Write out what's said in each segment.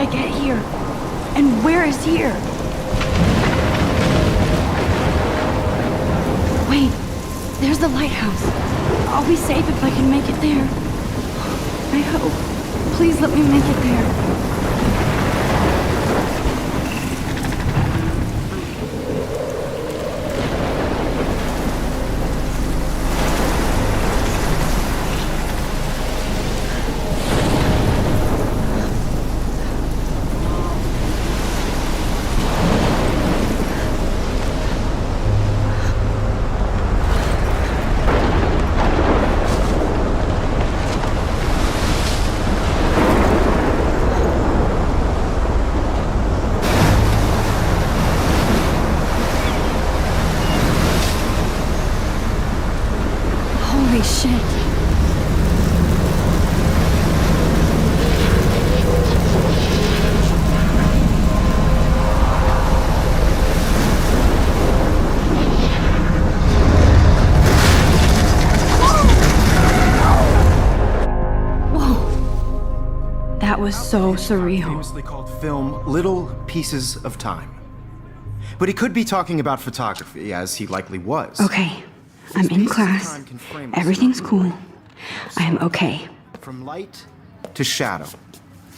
I get here? And where is here? Wait, there's the lighthouse. I'll be safe if I can make it there. I hope. Please let me make it there. Holy shit. Whoa. That was so surreal. Famously called film Little Pieces of Time. But he could be talking about photography, as he likely was. Okay. I'm in class. Everything's cool. I am okay. From light to shadow.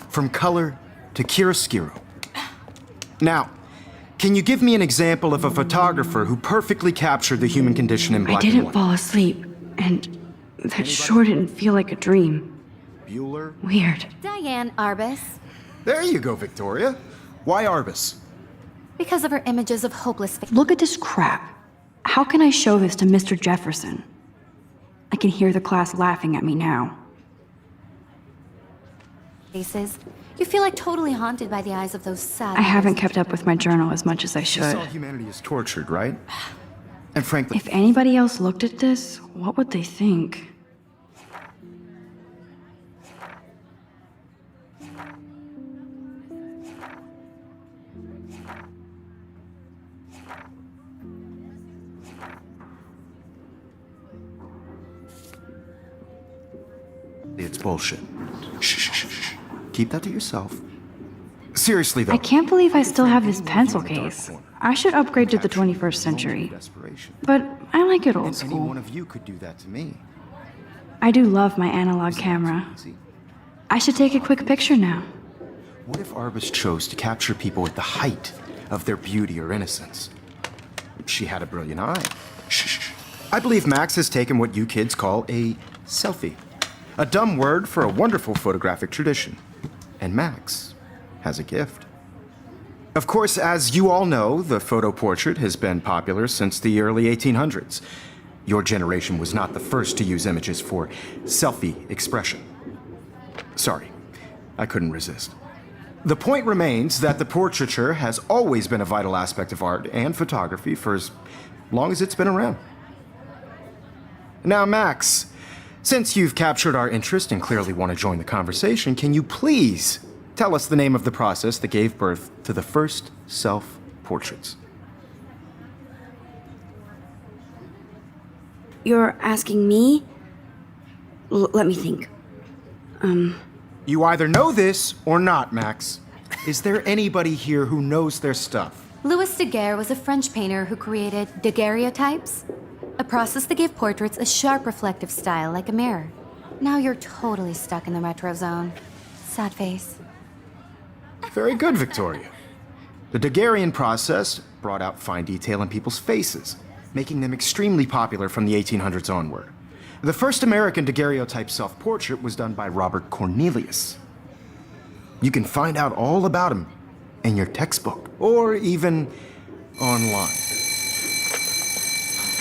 From color to chiaroscuro. Now, can you give me an example of a photographer who perfectly captured the human condition in black and I didn't white? fall asleep, and that sure didn't feel like a dream. Bueller? Weird. Diane Arbus. There you go, Victoria. Why Arbus? Because of her images of hopeless Look at this crap. How can I show this to Mr. Jefferson? I can hear the class laughing at me now. faces. You feel like totally haunted by the eyes of those sad... I haven't kept up with my journal as much as I You should. saw humanity is tortured, right? And frankly... If anybody else looked at this, what would they think? It's bullshit. Shh, shh, shh, shh. Keep that to yourself. Seriously, though. I can't believe I still have this pencil case. I should upgrade to the 21st century. But I like it old And any school. one of you could do that to me. I do love my analog camera. I should take a quick picture now. What if Arbus chose to capture people at the height of their beauty or innocence? She had a brilliant eye. Shh, shh, shh. I believe Max has taken what you kids call a selfie. A dumb word for a wonderful photographic tradition. And Max has a gift. Of course, as you all know, the photo portrait has been popular since the early 1800s. Your generation was not the first to use images for selfie expression. Sorry, I couldn't resist. The point remains that the portraiture has always been a vital aspect of art and photography for as long as it's been around. Now, Max, since you've captured our interest and clearly want to join the conversation, can you please tell us the name of the process that gave birth to the first self-portraits? You're asking me? Let me think. You either know this or not, Max. Is there anybody here who knows their stuff? Louis Daguerre was a French painter who created daguerreotypes, a process that gave portraits a sharp reflective style like a mirror. Now you're totally stuck in the retro zone. Sad face. Very good, Victoria. The Daguerrean process brought out fine detail in people's faces, making them extremely popular from the 1800s onward. The first American daguerreotype self-portrait was done by Robert Cornelius. You can find out all about him in your textbook, or even online.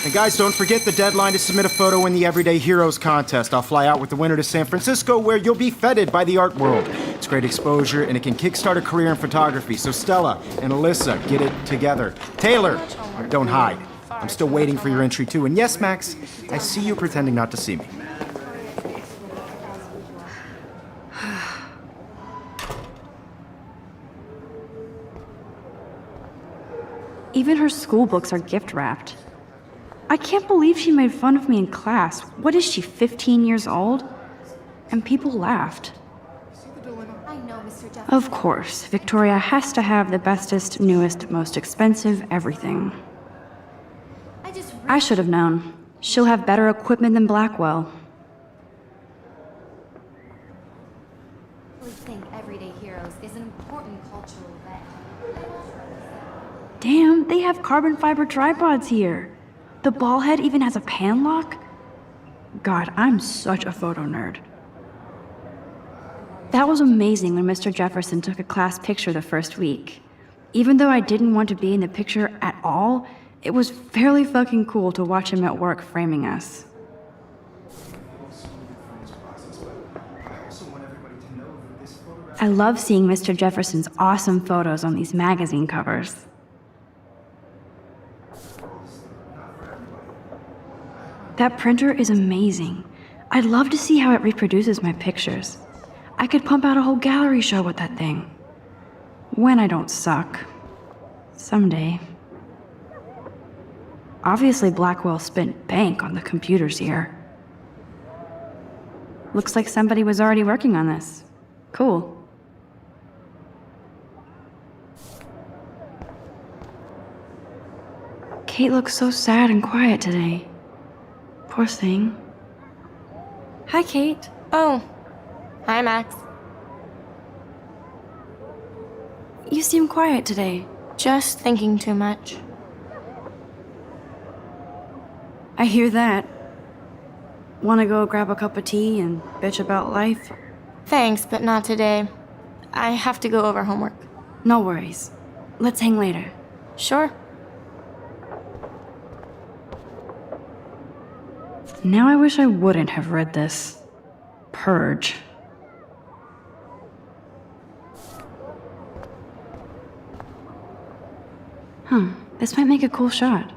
And guys, don't forget the deadline to submit a photo in the Everyday Heroes contest. I'll fly out with the winner to San Francisco, where you'll be feted by the art world. It's great exposure, and it can kickstart a career in photography. So Stella and Alyssa, get it together. Taylor, don't hide. I'm still waiting for your entry too. And yes, Max, I see you pretending not to see me. Even her school books are gift wrapped. I can't believe she made fun of me in class. What is she, 15 years old? And people laughed. I know, Mr. Of course, Victoria has to have the bestest, newest, most expensive everything. I should have known. She'll have better equipment than Blackwell. I think Everyday Heroes is an important cultural event. Damn, they have carbon fiber tripods here. The ball head even has a pan lock? God, I'm such a photo nerd. That was amazing when Mr. Jefferson took a class picture the first week. Even though I didn't want to be in the picture at all, it was fairly fucking cool to watch him at work framing us. I love seeing Mr. Jefferson's awesome photos on these magazine covers. That printer is amazing. I'd love to see how it reproduces my pictures. I could pump out a whole gallery show with that thing. When I don't suck. Someday. Obviously, Blackwell spent bank on the computers here. Looks like somebody was already working on this. Cool. Kate looks so sad and quiet today. Poor thing. Hi, Kate. Oh. Hi, Max. You seem quiet today. Just thinking too much. I hear that. Wanna go grab a cup of tea and bitch about life? Thanks, but not today. I have to go over homework. No worries. Let's hang later. Sure. Now I wish I wouldn't have read this. Purge. This might make a cool shot.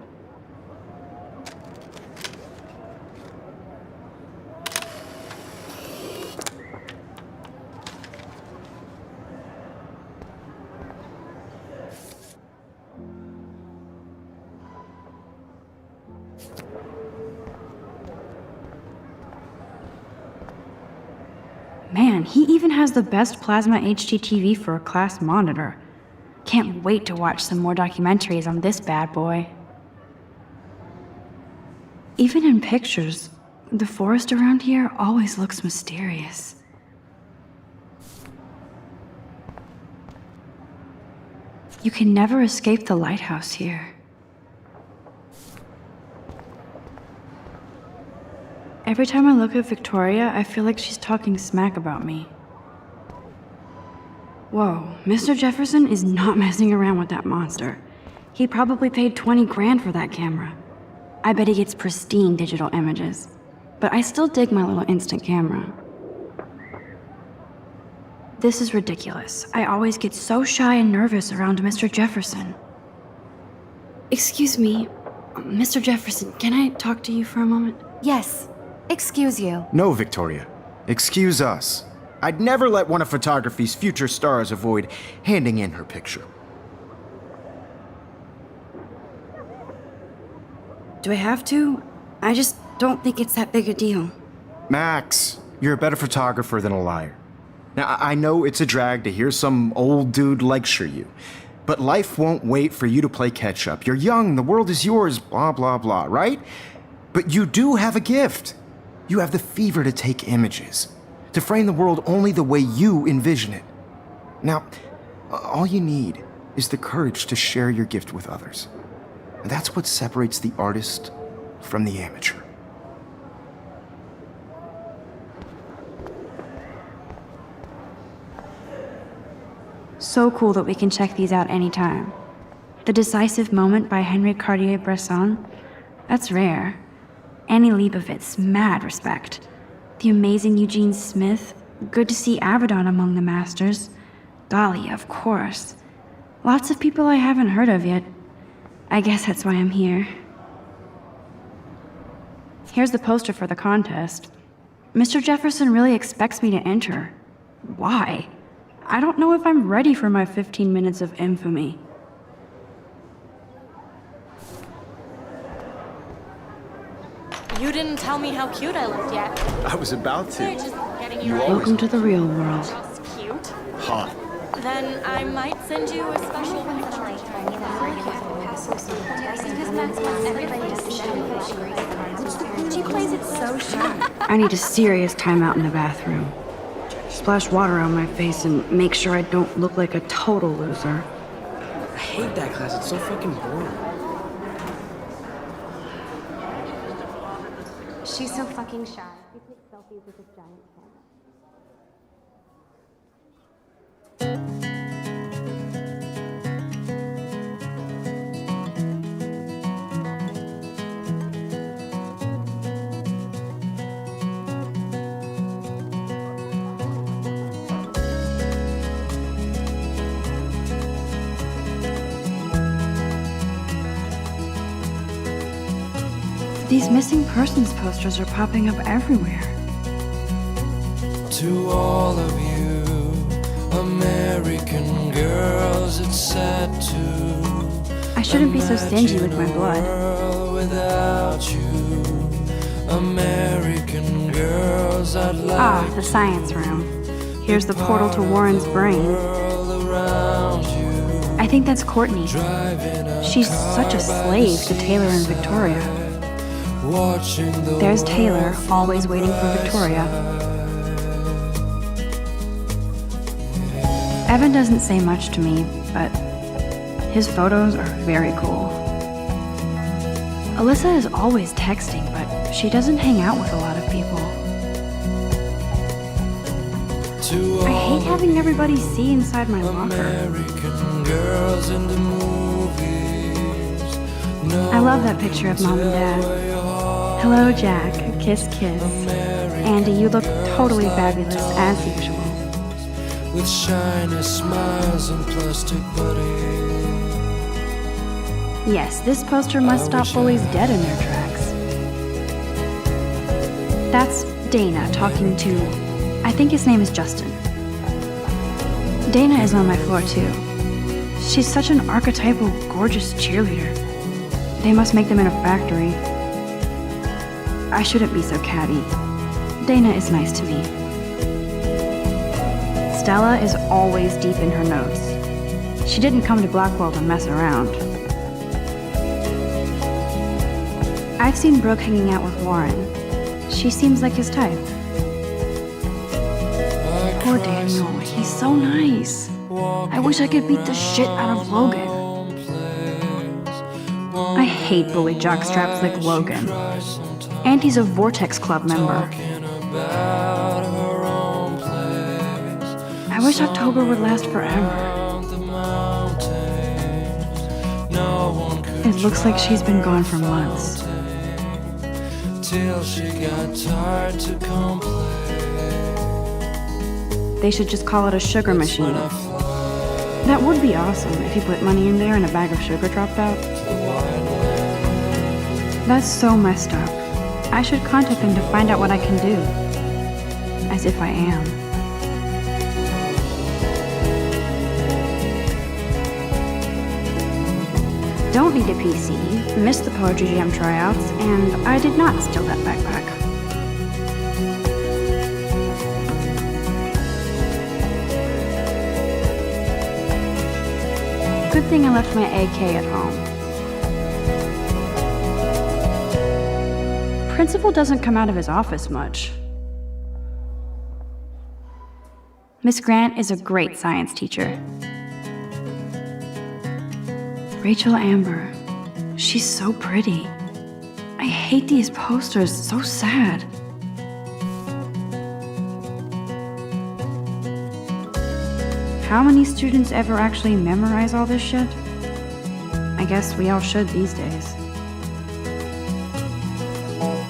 Man, he even has the best plasma HDTV for a class monitor. Can't wait to watch some more documentaries on this bad boy. Even in pictures, the forest around here always looks mysterious. You can never escape the lighthouse here. Every time I look at Victoria, I feel like she's talking smack about me. Whoa, Mr. Jefferson is not messing around with that monster. He probably paid 20 grand for that camera. I bet he gets pristine digital images. But I still dig my little instant camera. This is ridiculous. I always get so shy and nervous around Mr. Jefferson. Excuse me, Mr. Jefferson, can I talk to you for a moment? Yes. Excuse you. No, Victoria. Excuse us. I'd never let one of photography's future stars avoid handing in her picture. Do I have to? I just don't think it's that big a deal. Max, you're a better photographer than a liar. Now, I know it's a drag to hear some old dude lecture you, but life won't wait for you to play catch up. You're young, the world is yours, blah, blah, blah, right? But you do have a gift. You have the fever to take images, to frame the world only the way you envision it. Now, all you need is the courage to share your gift with others. And that's what separates the artist from the amateur. So cool that we can check these out anytime. The Decisive Moment by Henry Cartier-Bresson? That's rare. Annie Leibovitz, mad respect. The amazing Eugene Smith, good to see Avedon among the masters. Golly, of course. Lots of people I haven't heard of yet. I guess that's why I'm here. Here's the poster for the contest. Mr. Jefferson really expects me to enter. Why? I don't know if I'm ready for my 15 minutes of infamy. You didn't tell me how cute I looked yet. I was about They're to. just getting You you always Welcome to the real world. Just cute. hot. then I might send you a special She plays it so shy. I need a serious timeout in the bathroom. Splash water on my face and make sure I don't look like a total loser. I hate that class. It's so fucking boring. She's so fucking shy. We take selfies with this giant camera. These missing persons posters are popping up everywhere. To all of you American girls, it's sad to I shouldn't be so stingy with my blood. without you American girls, I'd like Ah, the science room. Here's the portal to Warren's brain. around you. I think that's Courtney. She's such a slave to Taylor and Victoria. Watching the There's Taylor, always waiting for Victoria. Evan doesn't say much to me, but his photos are very cool. Alyssa is always texting, but she doesn't hang out with a lot of people. to I all hate having everybody see inside my locker. American girls in the movies. No I love that picture of Mom and Dad. Hello, Jack. Kiss, kiss. Andy, you look totally fabulous, as usual. with shiny smiles and plastic buddies. Yes, this poster must stop bullies dead in their tracks. That's Dana talking to... I think his name is Justin. Dana is on my floor, too. She's such an archetypal, gorgeous cheerleader. They must make them in a factory. I shouldn't be so catty. Dana is nice to me. Stella is always deep in her notes. She didn't come to Blackwell to mess around. I've seen Brooke hanging out with Warren. She seems like his type. Poor Daniel, he's so nice. I wish I could beat the shit out of Logan. I hate bully jockstraps like Logan. And he's a Vortex Club member. I wish October would last forever. It looks like she's been gone for months. Till she got tired to complain. They should just call it a sugar machine. That would be awesome if you put money in there and a bag of sugar dropped out. That's so messed up. I should contact them to find out what I can do. As if I am. Don't need a PC, missed the Poetry Jam tryouts, and I did not steal that backpack. Good thing I left my AK at home. Principal doesn't come out of his office much. Miss Grant is a great science teacher. Rachel Amber. She's so pretty. I hate these posters, so sad. How many students ever actually memorize all this shit? I guess we all should these days.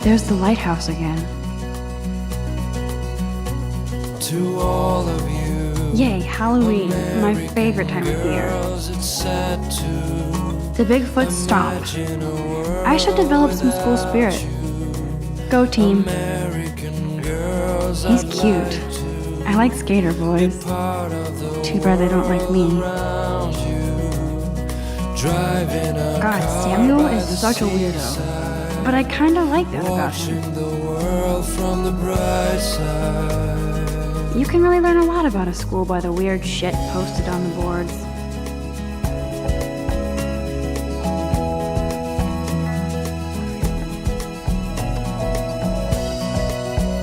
There's the lighthouse again. To all of you Yay, Halloween, my favorite time of year. girls, it's sad to The Bigfoot stomp. I should develop some school spirit. Go team. American girls. He's cute. I like skater boys. Too bad they don't like me. God, Samuel is such a weirdo. But I kinda like that about him. The world from the bright side. You can really learn a lot about a school by the weird shit posted on the boards.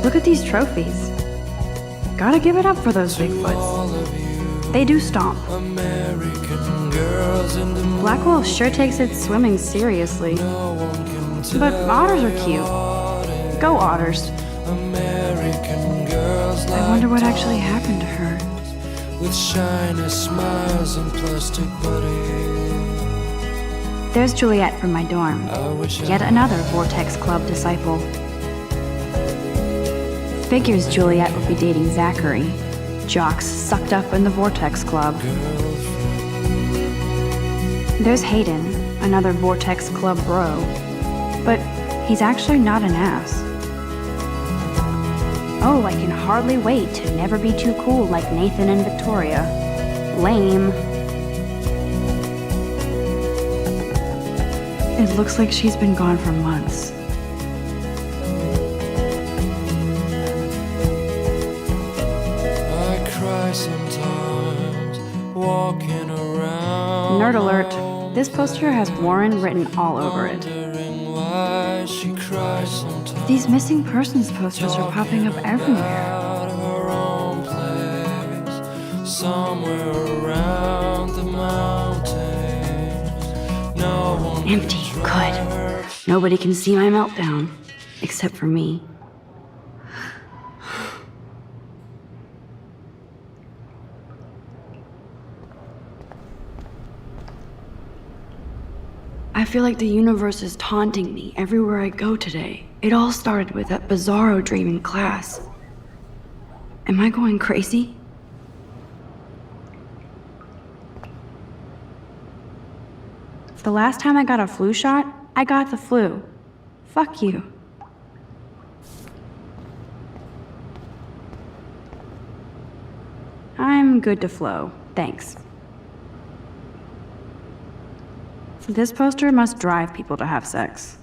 Look at these trophies. Gotta give it up for those Bigfoots. They do stomp. American girls in the Blackwell sure takes its swimming seriously. But otters are cute. Go otters. American girls I wonder what actually happened to her. with shiny smiles and plastic bodies. There's Juliet from my dorm. I wish I Yet another Vortex Club disciple. Figures Juliet would be dating Zachary. Jocks sucked up in the Vortex Club. There's Hayden, another Vortex Club bro. But he's actually not an ass. Oh, I can hardly wait to never be too cool like Nathan and Victoria. Lame. It looks like she's been gone for months. I cry sometimes walking around. Nerd alert. This poster has Warren written all over it. Wondering why she cries sometimes. These missing persons posters are popping up everywhere. Out of her own place, somewhere around the mountains. No one Empty. Good. Nobody can see my meltdown. Except for me. I feel like the universe is taunting me everywhere I go today. It all started with that bizarro dream in class. Am I going crazy? The last time I got a flu shot, I got the flu. Fuck you. I'm good to flow, thanks. This poster must drive people to have sex.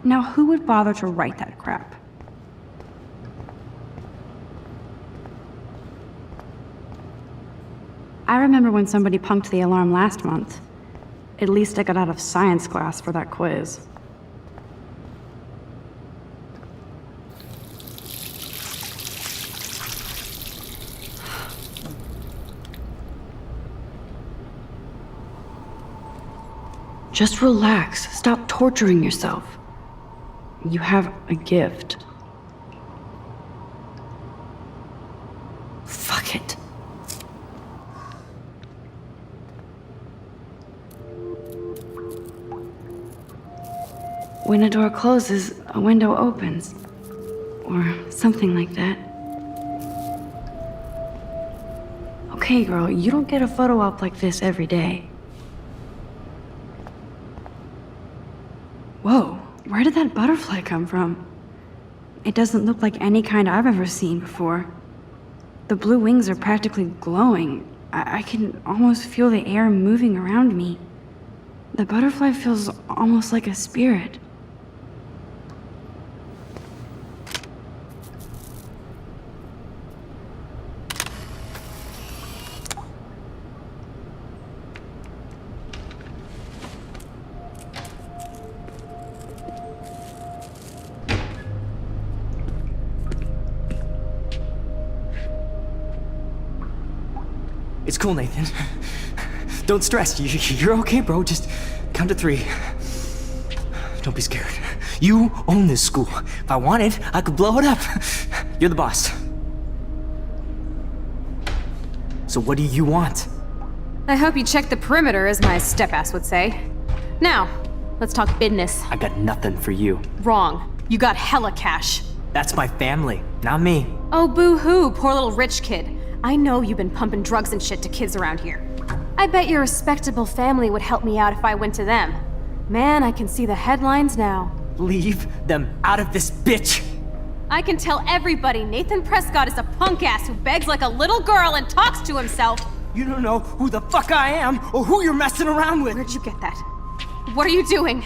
Now, who would bother to write that crap? I remember when somebody punked the alarm last month. At least I got out of science class for that quiz. Just relax. Stop torturing yourself. You have a gift. Fuck it. When a door closes, a window opens. Or something like that. Okay, girl, you don't get a photo op like this every day. Whoa, where did that butterfly come from? It doesn't look like any kind I've ever seen before. The blue wings are practically glowing. I can almost feel the air moving around me. The butterfly feels almost like a spirit. It's cool, Nathan. Don't stress. You're okay, bro. Just count to 3. Don't be scared. You own this school. If I wanted, I could blow it up. You're the boss. So what do you want? I hope you checked the perimeter, as my step-ass would say. Now, let's talk business. I got nothing for you. Wrong. You got hella cash. That's my family, not me. Oh, boo-hoo, poor little rich kid. I know you've been pumping drugs and shit to kids around here. I bet your respectable family would help me out if I went to them. Man, I can see the headlines now. Leave them out of this bitch! I can tell everybody Nathan Prescott is a punk ass who begs like a little girl and talks to himself. You don't know who the fuck I am or who you're messing around with. Where'd you get that? What are you doing?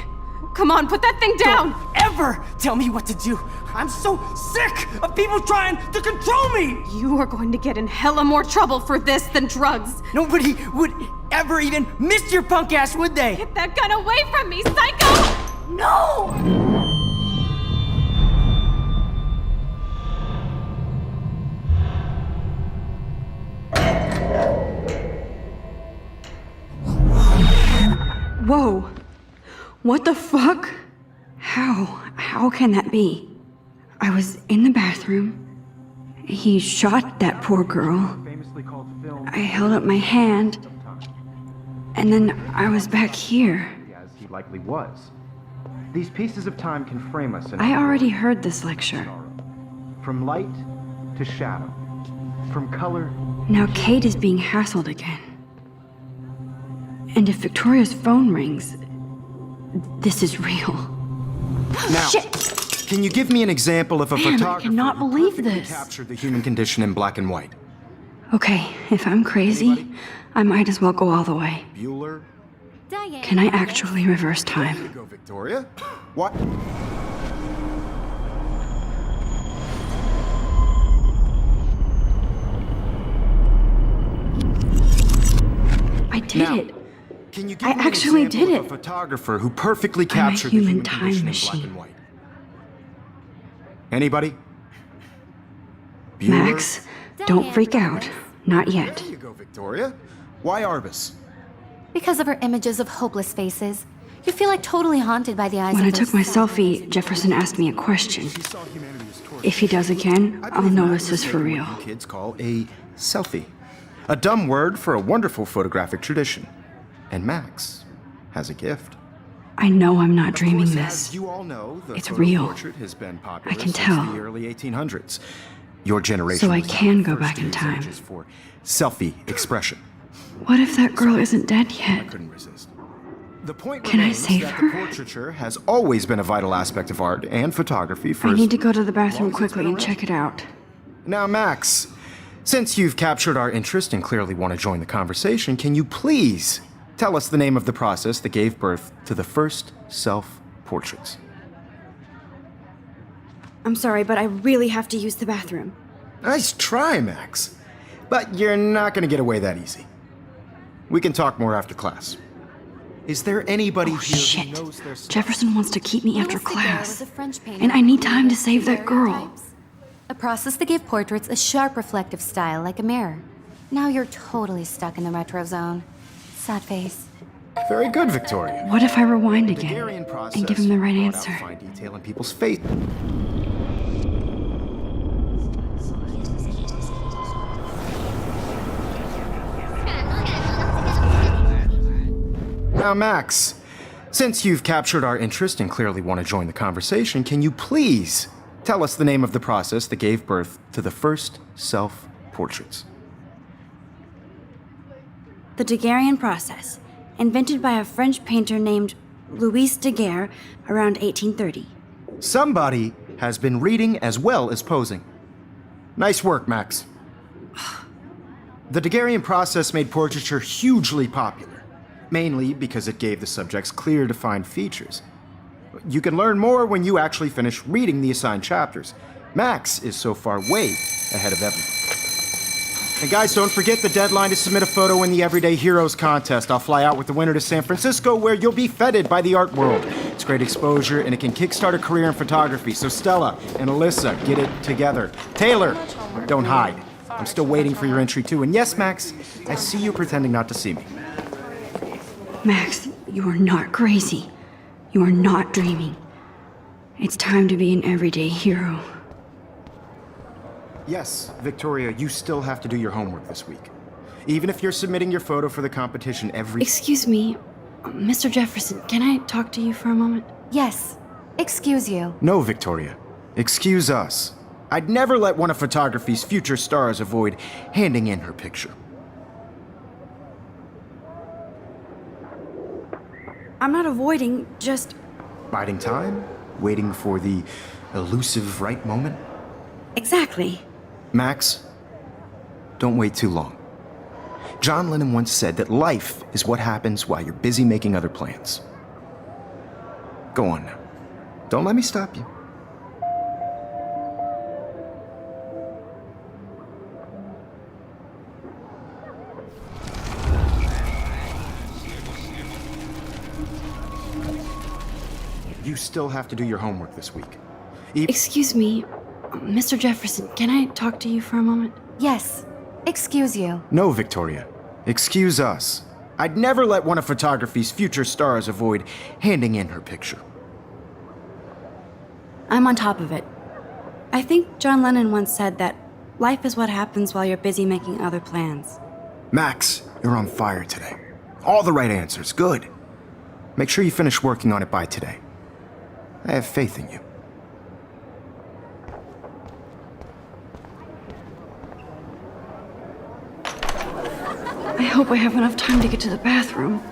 Come on, put that thing down! Don't ever tell me what to do. I'm so sick of people trying to control me. You are going to get in hella more trouble for this than drugs. Nobody would ever even miss your punk ass, would they? Get that gun away from me, psycho! No! Whoa. What the fuck? How can that be? I was in the bathroom. He shot that poor girl. I held up my hand. And then I was back here. As he likely was. These pieces of time can frame us in I already heard this lecture. from light to shadow, from color. Now Kate is being hassled again. And if Victoria's phone rings, this is real. Now, Shit! can you give me an example of a Man, I photographer cannot who believe perfectly this. captured the human condition in black and white? Okay, if I'm crazy, I might as well go all the way. Bueller? Diane. Can I actually reverse There you time? go, Victoria. What? I did Now, it. Can you give I me an actually example did of it. a photographer who perfectly I'm a captured the human human time condition in black machine. and white? Anybody? Bueller? Max, don't freak out. Not yet. There you go, Victoria. Why Arbus? Because of her images of hopeless faces, you feel like totally haunted by the eyes When I of took my those sad selfie, faces. Jefferson asked me a question. She saw humanity as tortured. If he does again, I I'll believe know Max this is has for taken real. what you kids call a selfie. A dumb word for a wonderful photographic tradition. And Max has a gift. I know I'm not dreaming Of course, this. as you all know, the It's photo real. portrait has been popular I can since tell. the early 1800s. Your generation So I was not can the go first back to in use time. images for selfie expression. What if that girl isn't dead I yet? couldn't resist. The point Can I remains save that her? the portraiture has always been a vital aspect of art and photography for I as need to go to the bathroom long as it's quickly been and around. check it out. Now, Max, since you've captured our interest and clearly want to join the conversation, can you please tell us the name of the process that gave birth to the first self-portraits? I'm sorry, but I really have to use the bathroom. Nice try, Max. But you're not going to get away that easy. We can talk more after class. Is there anybody Oh, here shit. who knows their stuff? Jefferson wants to keep me after Louis Daguerre class. was a French painter And I who need time to created save that girl. daguerreotypes, a process that gave portraits a sharp reflective style like a mirror. Now you're totally stuck in the retro zone. Sad face. Very good, Victoria. What if I rewind The again Daguerrean process and give him the right brought out answer? fine detail in people's face. Now, Max, since you've captured our interest and clearly want to join the conversation, can you please tell us the name of the process that gave birth to the first self-portraits? The Daguerrean process, invented by a French painter named Louis Daguerre around 1830. Somebody has been reading as well as posing. Nice work, Max. The Daguerrean process made portraiture hugely popular, mainly because it gave the subjects clear, defined features. You can learn more when you actually finish reading the assigned chapters. Max is so far way ahead of everyone. And guys, don't forget the deadline to submit a photo in the Everyday Heroes contest. I'll fly out with the winner to San Francisco, where you'll be feted by the art world. It's great exposure, and it can kickstart a career in photography. So Stella and Alyssa, get it together. Taylor, don't hide. I'm still waiting for your entry too. And yes, Max, I see you pretending not to see me. Max, you are not crazy. You are not dreaming. It's time to be an everyday hero. Yes, Victoria, you still have to do your homework this week. Even if you're submitting your photo for the competition every... Excuse me, Mr. Jefferson, can I talk to you for a moment? Yes. Excuse you. No, Victoria. Excuse us. I'd never let one of photography's future stars avoid handing in her picture. I'm not avoiding, just... Biding time? Waiting for the elusive right moment? Exactly. Max, don't wait too long. John Lennon once said that life is what happens while you're busy making other plans. Go on now. Don't let me stop you. You still have to do your homework this week. Excuse me, Mr. Jefferson, can I talk to you for a moment? Yes. Excuse you. No, Victoria. Excuse us. I'd never let one of photography's future stars avoid handing in her picture. I'm on top of it. I think John Lennon once said that life is what happens while you're busy making other plans. Max, you're on fire today. All the right answers. Good. Make sure you finish working on it by today. I have faith in you. I hope I have enough time to get to the bathroom.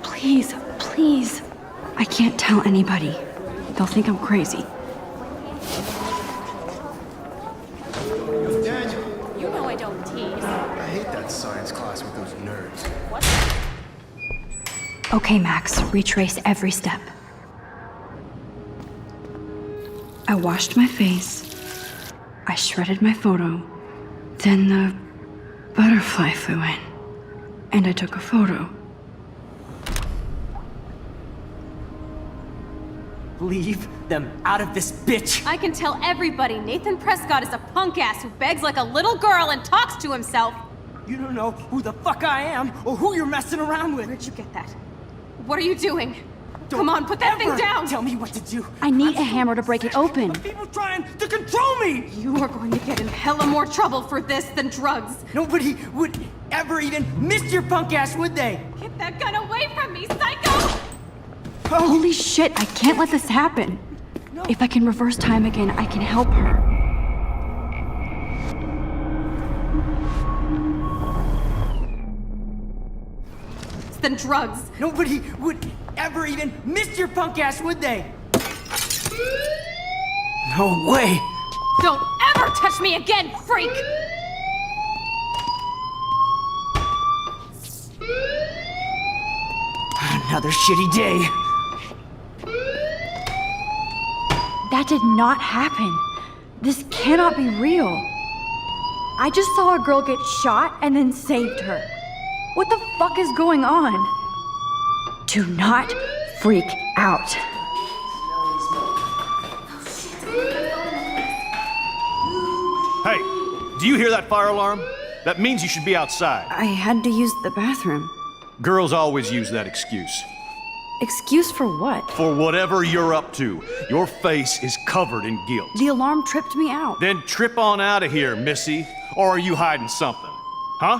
Please, please. I can't tell anybody. They'll think I'm crazy. Daniel! You know I don't tease. I hate that science class with those nerds. Okay, Max, retrace every step. I washed my face. I shredded my photo. Then the butterfly flew in. And I took a photo. Leave them out of this bitch! I can tell everybody Nathan Prescott is a punk ass who begs like a little girl and talks to himself. You don't know who the fuck I am or who you're messing around with. Where'd you get that? What are you doing? Come on, put that thing Ever down! Tell me what to do. I need a hammer to break it open. People trying to control me! You are going to get in hella more trouble for this than drugs. Nobody would ever even miss your punk ass, would they? Get that gun away from me, psycho! Holy shit, I can't let this happen. If I can reverse time again, I can help her. Than drugs. Nobody would ever even miss your punk ass, would they? No way! Don't ever touch me again, freak! Another shitty day. That did not happen. This cannot be real. I just saw a girl get shot and then saved her. What the fuck is going on? Do not freak out. Hey, do you hear that fire alarm? That means you should be outside. I had to use the bathroom. Girls always use that excuse. Excuse for what? For whatever you're up to, your face is covered in guilt. The alarm tripped me out. Then trip on out of here, Missy. Or are you hiding something? Huh?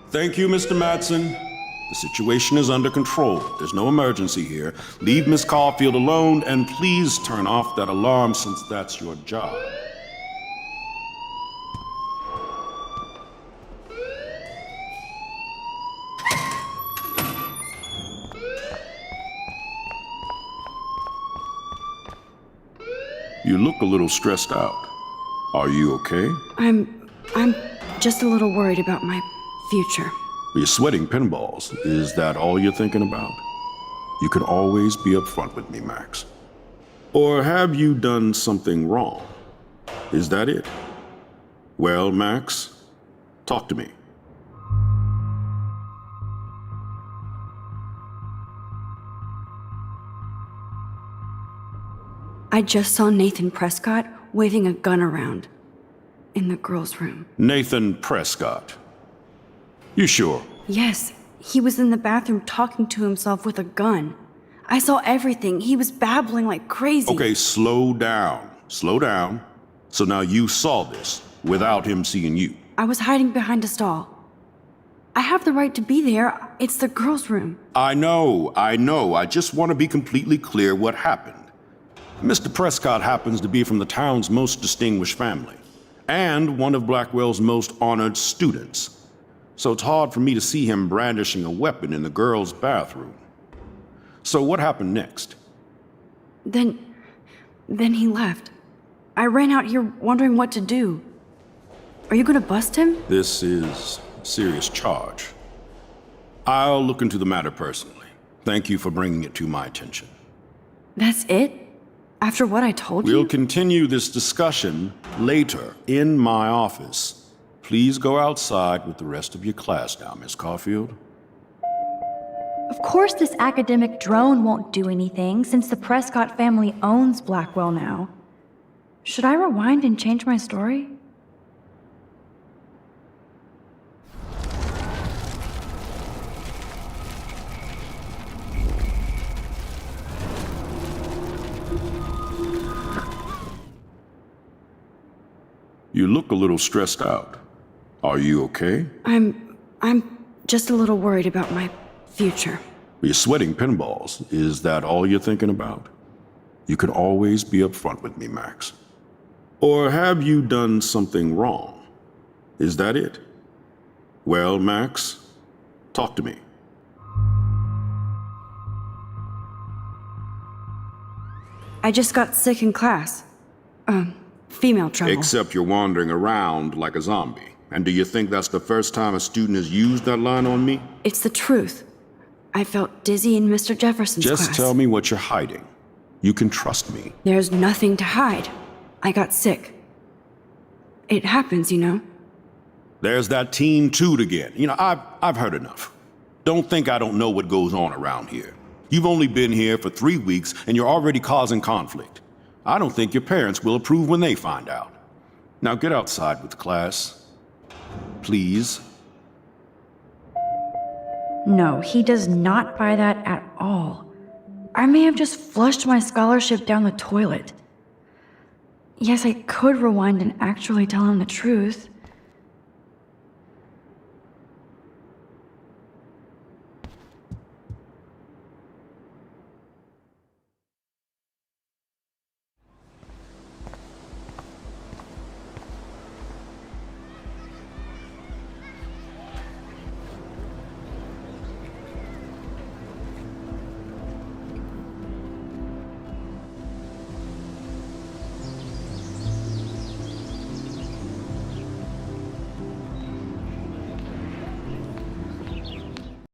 Thank you, Mr. Madsen. The situation is under control. There's no emergency here. Leave Miss Caulfield alone, and please turn off that alarm since that's your job. You look a little stressed out. Are you okay? I'm just a little worried about my future. You're sweating pinballs. Is that all you're thinking about? You can always be upfront with me, Max. Or have you done something wrong? Is that it? Well, Max, talk to me. I just saw Nathan Prescott waving a gun around in the girls' room. Nathan Prescott. You sure? Yes, he was in the bathroom talking to himself with a gun. I saw everything. He was babbling like crazy. Okay, slow down. Slow down. So now you saw this without him seeing you. I was hiding behind a stall. I have the right to be there. It's the girls' room. I know. I just want to be completely clear what happened. Mr. Prescott happens to be from the town's most distinguished family, and one of Blackwell's most honored students. So it's hard for me to see him brandishing a weapon in the girls' bathroom. So what happened next? Then he left. I ran out here wondering what to do. Are you gonna bust him? This is serious charge. I'll look into the matter personally. Thank you for bringing it to my attention. That's it? After what I told We'll you? continue this discussion later in my office. Please go outside with the rest of your class now, Miss Caulfield. Of course this academic drone won't do anything since the Prescott family owns Blackwell now. Should I rewind and change my story? You look a little stressed out. Are you okay? I'm just a little worried about my future. You're sweating pinballs. Is that all you're thinking about? You can always be upfront with me, Max. Or have you done something wrong? Is that it? Well, Max, talk to me. I just got sick in class. Female trouble. Except you're wandering around like a zombie. And do you think that's the first time a student has used that line on me? It's the truth. I felt dizzy in Mr. Jefferson's class. Just tell me what you're hiding. You can trust me. There's nothing to hide. I got sick. It happens, you know. There's that Team Toot again. You know, I've heard enough. Don't think I don't know what goes on around here. You've only been here for 3 weeks and you're already causing conflict. I don't think your parents will approve when they find out. Now get outside with the class. Please. No, he does not buy that at all. I may have just flushed my scholarship down the toilet. Yes, I could rewind and actually tell him the truth.